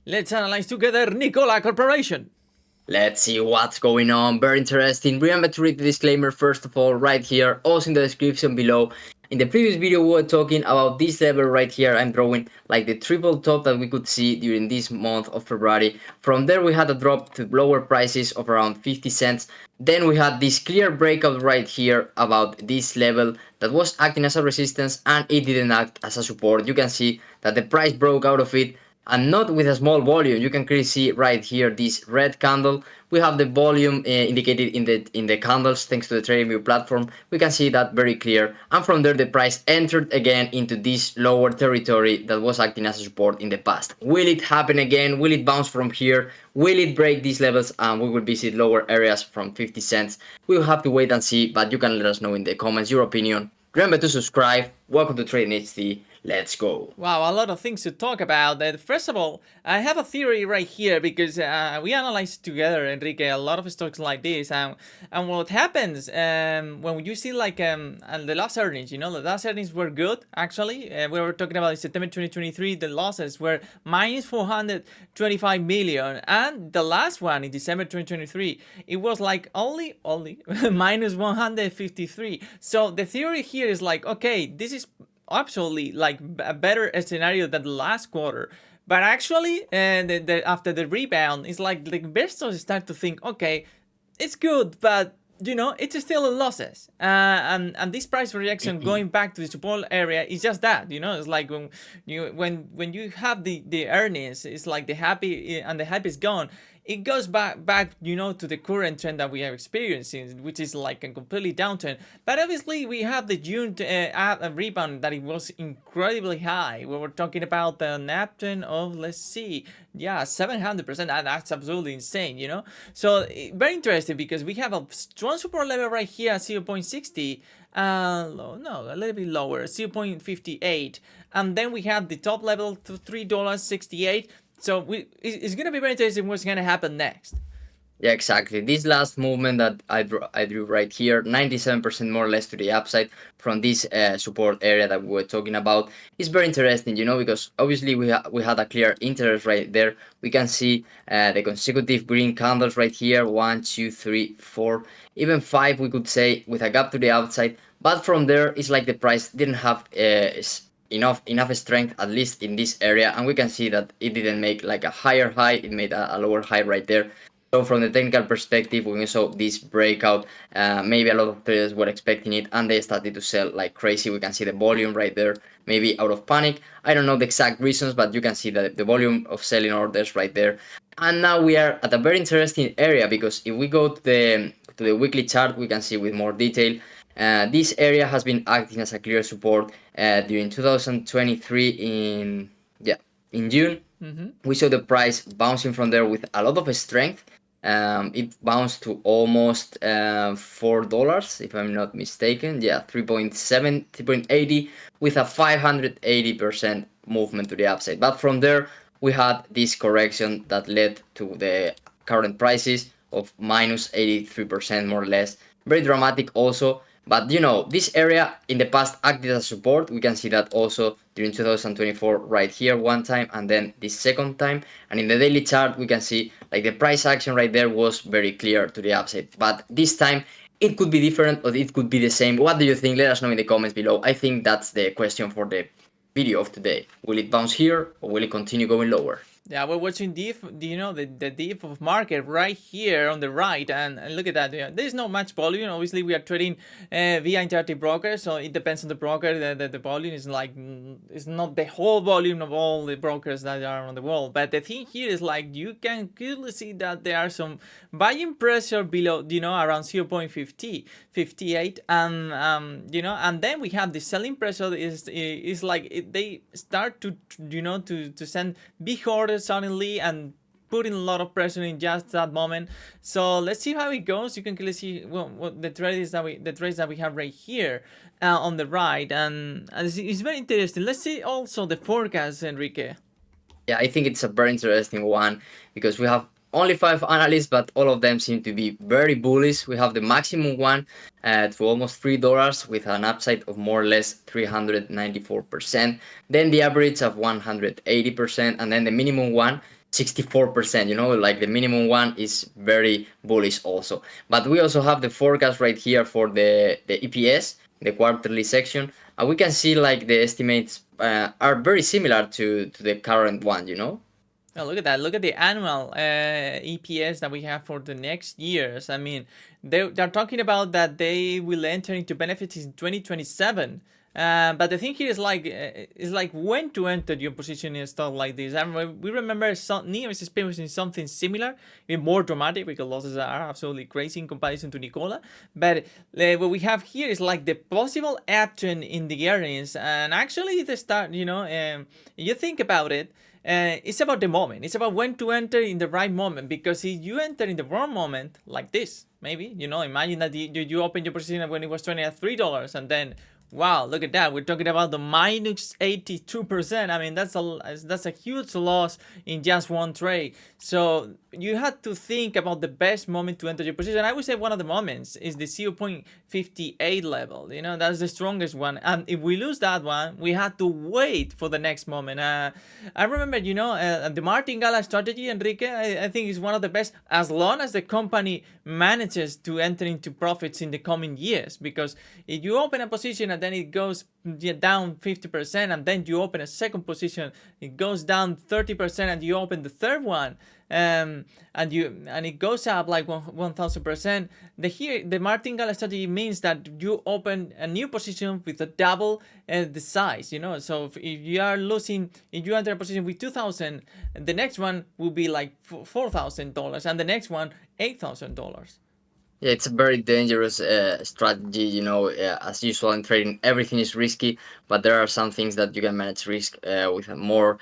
Let's analyze together NIKOLA Corporation. Let's see what's going on. Very interesting. Remember to read the disclaimer first of all right here, also in the description below. In the previous video we were talking about this level right here. I'm drawing like the triple top that we could see during this month of February. From there we had a drop to lower prices of around 50 cents. Then we had this clear breakout right here about this level that was acting as a resistance and it didn't act as a support. You can see that the price broke out of it and not with a small volume. You can clearly see right here this red candle. We have the volume indicated in the candles thanks to the TradingView platform. We can see that very clear, and from there the price entered again into this lower territory that was acting as a support in the past. Will it happen again? Will it bounce from here? Will it break these levels and we will visit lower areas from 50 cents? We will have to wait and see, but you can let us know in the comments your opinion. Remember to subscribe. Welcome to Trading HD. Let's go. Wow, a lot of things to talk about. First of all, I have a theory right here because we analyzed together, Enrique, a lot of stocks like this. And what happens when you see like the last earnings, the last earnings were good, actually. We were talking about in September 2023, the losses were minus 425 million. And the last one in December 2023, it was like only minus 153. So the theory here is like, okay, this is absolutely like a better scenario than the last quarter. But actually, after the rebound, it's like the investors start to think, okay, it's good, but it's still in losses. And this price reaction going back to the support area is just that. It's like when you have the earnings, it's like the happy and the hype is gone. It goes back to the current trend that we are experiencing, which is like a completely downturn. But obviously we have the June rebound that it was incredibly high. We were talking about an upturn of, let's see, yeah, 700%. That's absolutely insane. So very interesting because we have a strong support level right here at 0.60. No, a little bit lower, 0.58, and then we have the top level to $3.68. So it's gonna be very interesting what's gonna happen next. Yeah, exactly. This last movement that I drew right here, 97% more or less to the upside from this support area that we were talking about, is very interesting, because obviously we had a clear interest right there. We can see the consecutive green candles right here, 1, 2, 3, 4, even 5, we could say, with a gap to the outside. But from there, it's like the price didn't have enough strength, at least in this area, and we can see that it didn't make like a higher high, it made a lower high right there. So from the technical perspective, when we saw this breakout, maybe a lot of players were expecting it and they started to sell like crazy. We can see the volume right there, maybe out of panic. I don't know the exact reasons, but you can see that the volume of selling orders right there. And now we are at a very interesting area because if we go to the weekly chart, we can see with more detail. This area has been acting as a clear support during 2023 in June. We saw the price bouncing from there with a lot of strength. It bounced to almost $4, if I'm not mistaken. Yeah, 3.7, 3.80 with a 580% movement to the upside. But from there, we had this correction that led to the current prices of minus 83% more or less. Very dramatic also. But this area in the past acted as support. We can see that also during 2024 right here one time and then this second time. And in the daily chart, we can see like the price action right there was very clear to the upside. But this time it could be different or it could be the same. What do you think? Let us know in the comments below. I think that's the question for the video of today. Will it bounce here or will it continue going lower? Yeah, we're watching the diff of market right here on the right, and look at that. There's not much volume. Obviously, we are trading via interactive brokers, so it depends on the broker. The volume is like it's not the whole volume of all the brokers that are on the world. But the thing here is like you can clearly see that there are some buying pressure below, around 0.58, and and then we have the selling pressure is like they start to to send big orders suddenly and putting a lot of pressure in just that moment. So let's see how it goes. You can clearly see what the trades that we have right here on the right, and it's very interesting. Let's see also the forecast, Enrique. Yeah, I think it's a very interesting one because we have only 5 analysts, but all of them seem to be very bullish. We have the maximum one to almost $3 with an upside of more or less 394%. Then the average of 180%, and then the minimum one 64%, you know, like the minimum one is very bullish also. But we also have the forecast right here for the EPS, the quarterly section, and we can see like the estimates are very similar to the current one, you know. Oh, look at that. Look at the annual EPS that we have for the next years. I mean, they're talking about that they will enter into benefits in 2027. But the thing here is like when to enter your position in a stock like this. And we remember NIO is experiencing something similar, even more dramatic because losses are absolutely crazy in comparison to NIKOLA. But what we have here is like the possible upturn in the earnings, and actually the start. You think about it. It's about the moment. It's about when to enter in the right moment. Because if you enter in the wrong moment, like this, maybe, imagine that you open your position when it was trading at $3, and then, wow, look at that. We're talking about the minus 82%. I mean, that's a huge loss in just one trade. So you had to think about the best moment to enter your position. I would say one of the moments is the 0.58 level. That's the strongest one. And if we lose that one, we had to wait for the next moment. I remember, the martingale strategy, Enrique, I think is one of the best as long as the company manages to enter into profits in the coming years. Because if you open a position and then it goes down 50%, and then you open a second position, it goes down 30%, and you open the third one, and it goes up like 1000%. The martingale strategy means that you open a new position with a double the size. So if you enter a position with 2,000, the next one will be like $4,000, and the next one $8,000. Yeah, it's a very dangerous strategy. As usual in trading, everything is risky, but there are some things that you can manage risk with more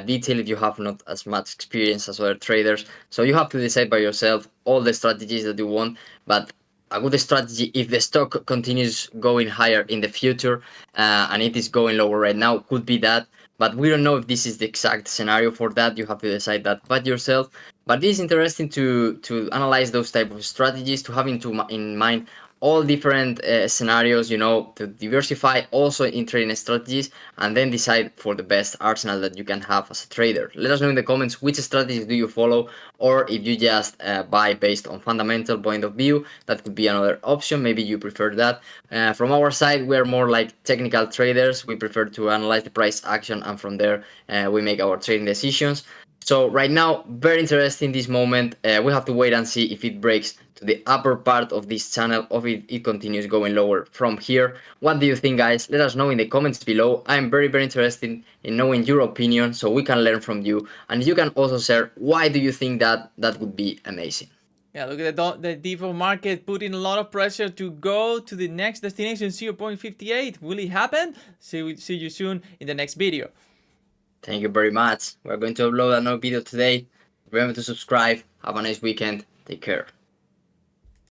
detail if you have not as much experience as other traders. So you have to decide by yourself all the strategies that you want. But a good strategy, if the stock continues going higher in the future and it is going lower right now, could be that. But we don't know if this is the exact scenario for that. You have to decide that by yourself. But it is interesting to analyze those type of strategies, to have in mind all different scenarios, to diversify also in trading strategies, and then decide for the best arsenal that you can have as a trader. Let us know in the comments which strategies do you follow, or if you just buy based on fundamental point of view. That could be another option. Maybe you prefer that. From our side, we are more like technical traders. We prefer to analyze the price action, and from there we make our trading decisions. So right now, very interesting this moment. We have to wait and see if it breaks to the upper part of this channel, or if it continues going lower from here. What do you think, guys? Let us know in the comments below. I'm very, very interested in knowing your opinion, so we can learn from you. And you can also share why do you think that would be amazing. Yeah, look at the default market putting a lot of pressure to go to the next destination, 0.58. Will it happen? See you soon in the next video. Thank you very much. We're going to upload another video today. Remember to subscribe. Have a nice weekend. Take care.